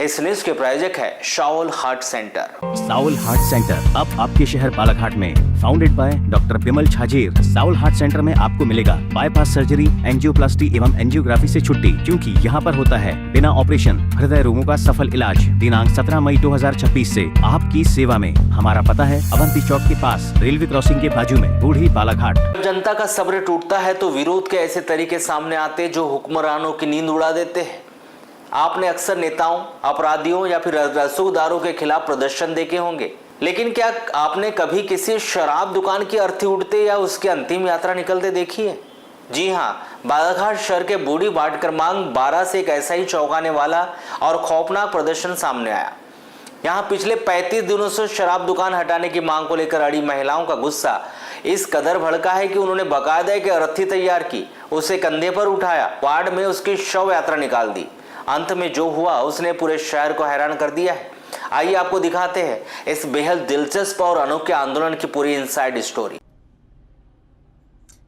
इस न्यूज के प्रायोजक है SAAOL heart centre. SAAOL heart centre अब आपके शहर बालाघाट में। Founded by doctor Bimal Chhajer. SAAOL heart centre में आपको मिलेगा बाईपास सर्जरी, एंजियोप्लास्टी एवं एंजियोग्राफी से छुट्टी, क्योंकि यहाँ पर होता है बिना ऑपरेशन हृदय रोगों का सफल इलाज। दिनांक 17 मई 2026 से आपकी सेवा में। हमारा पता है अवंती चौक के पास, रेलवे क्रॉसिंग के बाजू में, बूढ़ी बालाघाट। जनता का सब्र टूटता है तो विरोध के ऐसे तरीके सामने आते जो हुक्मरानों की नींद उड़ा देते हैं। आपने अक्सर नेताओं, अपराधियों या फिर रसूखदारों के खिलाफ प्रदर्शन देखे होंगे, लेकिन क्या आपने कभी किसी शराब दुकान की अर्थी उड़ते या उसकी अंतिम यात्रा निकलते देखी है? जी हाँ, बालाघाट शहर के बूढ़ी वार्ड क्रमांक 12 से एक ऐसा ही चौंकाने वाला और खौफनाक प्रदर्शन सामने आया। यहाँ पिछले 35 दिनों से शराब दुकान हटाने की मांग को लेकर अड़ी महिलाओं का गुस्सा इस कदर भड़का है कि उन्होंने बाकायदा एक अर्थी तैयार की, उसे कंधे पर उठाया, वार्ड में उसकी शव यात्रा निकाल दी। अंत में जो हुआ उसने पूरे शहर को हैरान कर दिया है। आइए आपको दिखाते हैं इस बेहद दिलचस्प और अनोखे आंदोलन की पूरी इनसाइड स्टोरी।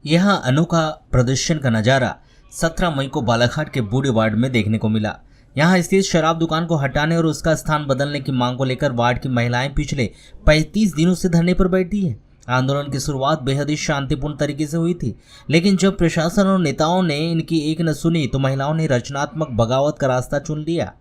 यहाँ अनोखा प्रदर्शन का नज़ारा 17 मई को बालाघाट के बूढ़े वार्ड में देखने को मिला। यहाँ स्थित शराब दुकान को हटाने और उसका स्थान बदलने की मांग को लेकर वार्ड की महिलाएं पिछले 35 दिनों से धरने पर बैठी है। आंदोलन की शुरुआत बेहद ही शांतिपूर्ण तरीके से हुई थी, लेकिन जब प्रशासन और नेताओं ने इनकी एक न सुनी तो महिलाओं ने रचनात्मक बगावत का रास्ता चुन लिया।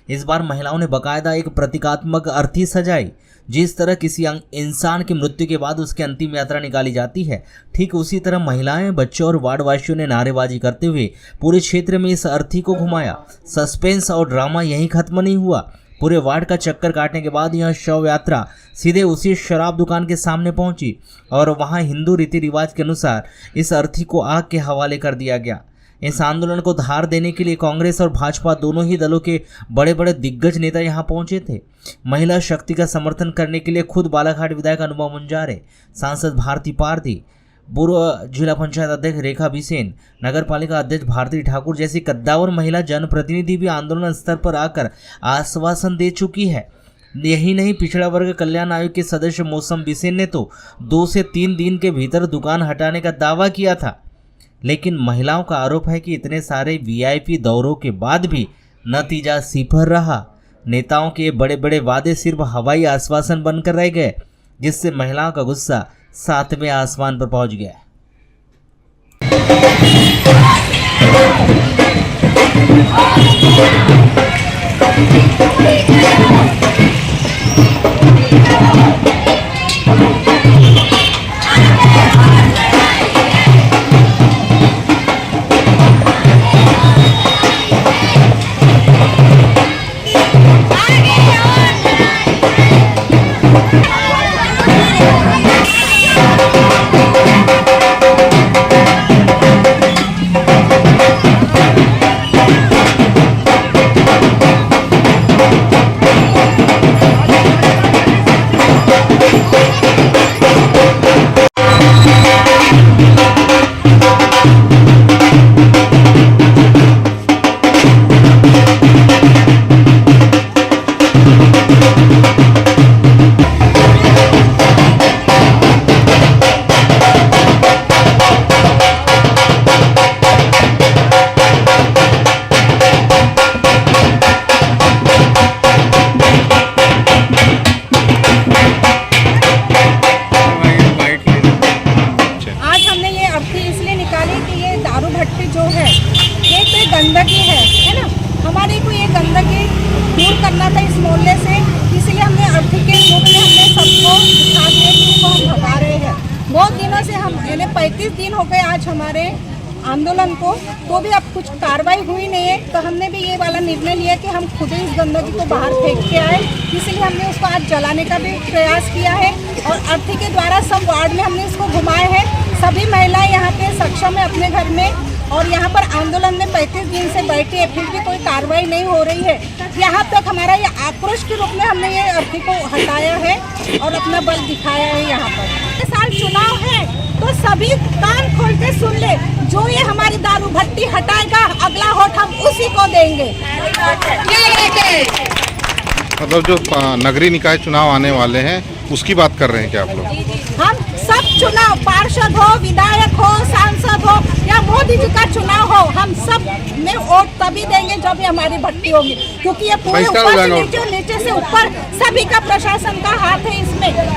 इस बार महिलाओं ने बाकायदा एक प्रतीकात्मक अर्थी सजाई। जिस तरह किसी इंसान की मृत्यु के बाद उसकी अंतिम यात्रा निकाली जाती है, ठीक उसी तरह महिलाएं, बच्चों और वार्डवासियों ने नारेबाजी करते हुए पूरे क्षेत्र में इस अर्थी को घुमाया। सस्पेंस और ड्रामा यहीं खत्म नहीं हुआ। पूरे वार्ड का चक्कर काटने के बाद यह शव यात्रा सीधे उसी शराब दुकान के सामने पहुंची और वहां हिंदू रीति रिवाज के अनुसार इस अर्थी को आग के हवाले कर दिया गया। इस आंदोलन को धार देने के लिए कांग्रेस और भाजपा दोनों ही दलों के बड़े बड़े दिग्गज नेता यहां पहुंचे थे। महिला शक्ति का समर्थन करने के लिए खुद बालाघाट विधायक अनुभव मुंजारे, सांसद भारती पारदी, पूर्व जिला पंचायत अध्यक्ष रेखा बिसेन, नगर पालिका अध्यक्ष भारती ठाकुर जैसी कद्दावर महिला जनप्रतिनिधि भी आंदोलन स्तर पर आकर आश्वासन दे चुकी है। यही नहीं, पिछड़ा वर्ग कल्याण आयोग के सदस्य मौसम बिसेन ने तो 2 से 3 दिन के भीतर दुकान हटाने का दावा किया था। लेकिन महिलाओं का आरोप है कि इतने सारे वीआईपी दौरों के बाद भी नतीजा सिफर रहा। नेताओं के बड़े बड़े वादे सिर्फ हवाई आश्वासन बनकर रह गए, जिससे महिलाओं का गुस्सा 7वें आसमान पर पहुंच गया। गंदगी है ना, हमारे को ये गंदगी दूर करना था इस मोहल्ले से, इसलिए हमने अर्थी के रूप में हमने सबको दिखा दिया कि इनको हम भगा रहे हैं। बहुत दिनों से हम 35 दिन हो गए आज हमारे आंदोलन को, तो भी अब कुछ कार्रवाई हुई नहीं है। तो हमने भी ये वाला निर्णय लिया कि हम खुद ही इस गंदगी को बाहर फेंक के आए, इसलिए हमने उसको आज जलाने का भी प्रयास किया है और अर्थी के द्वारा सब वार्ड में हमने इसको घुमाए हैं। सभी महिलाएं यहाँ पे सक्षम है अपने घर में और यहाँ पर आंदोलन में 35 दिन से बैठी है, फिर भी कोई कार्रवाई नहीं हो रही है। यहाँ तक हमारा ये आक्रोश के रूप में हमने ये अर्थी को हटाया है और अपना बल दिखाया है। यहाँ पर इस साल चुनाव है तो सभी कान खोल के सुन ले, जो ये हमारी दारू भट्टी हटाएगा अगला वोट हम उसी को देंगे। मतलब जो नगरीय निकाय चुनाव आने वाले हैं उसकी बात कर रहे हैं क्या आप लोग? हम सब चुनाव, पार्षद हो, विधायक हो, सांसद हो या मोदी जी का चुनाव हो, हम सब में वोट तभी देंगे जब ये हमारी भर्ती होगी, क्योंकि ये पूरे ऊपर से नीचे, नीचे से ऊपर सभी का प्रशासन का हाथ है इसमें।